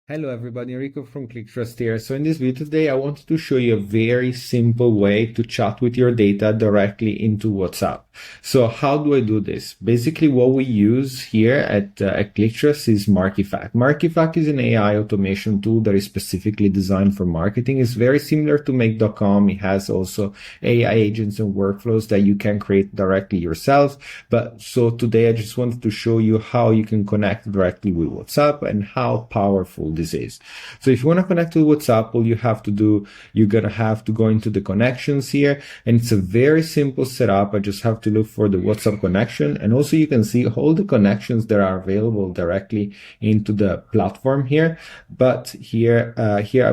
Hello everybody, Enrico from ClickTrust here. So in this video today, I wanted to show you a very simple way to chat with your data directly into WhatsApp. So how do I do this? Basically, what we use here at ClickTrust is Markifact. Markifact is an AI automation tool that is specifically designed for marketing. It's very similar to Make.com. It has also AI agents and workflows that you can create directly yourself. But so today, I just wanted to show you how you can connect directly with WhatsApp and how powerful this is. So if you want to connect to WhatsApp, all you have to do, you're going to have to go into the connections here, and it's a very simple setup. I just have to look for the WhatsApp connection, and also you can see all the connections that are available directly into the platform here. But here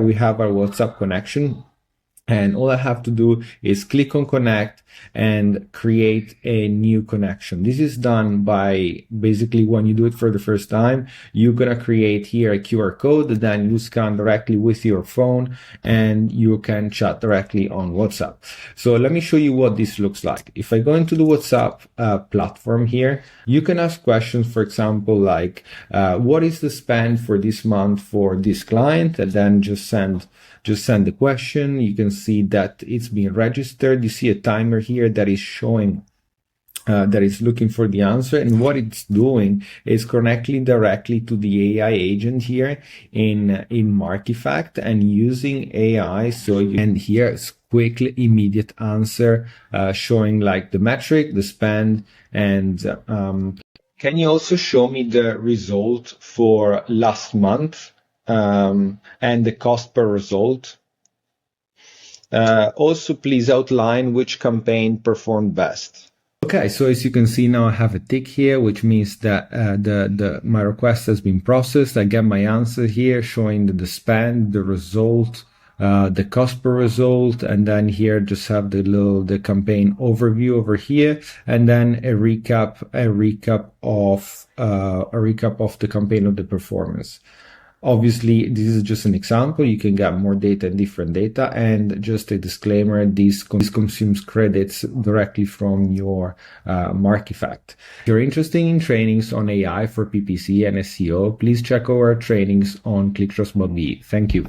we have our WhatsApp connection. And all I have to do is click on connect and create a new connection. This is done by basically when you do it for the first time, you're going to create here a QR code that then you scan directly with your phone and you can chat directly on WhatsApp. So let me show you what this looks like. If I go into the WhatsApp platform here, you can ask questions, for example, like what is the spend for this month for this client, and then just send the question. You can see that it's being registered. You see a timer here that is showing that is looking for the answer, and what it's doing is connecting directly to the AI agent here in Markifact and using AI. So and here it's quick, immediate answer, showing like the metric, the spend, and can you also show me the result for last month? And the cost per result. Also, please outline which campaign performed best. Okay, so as you can see now, I have a tick here, which means that my request has been processed. I get my answer here, showing the spend, the result, the cost per result, and then here just have the campaign overview over here, and then a recap of the campaign of the performance. Obviously, this is just an example. You can get more data and different data. And just a disclaimer, this consumes credits directly from your Markifact. If you're interested in trainings on AI for PPC and SEO, please check our trainings on ClickTrust.be. Thank you.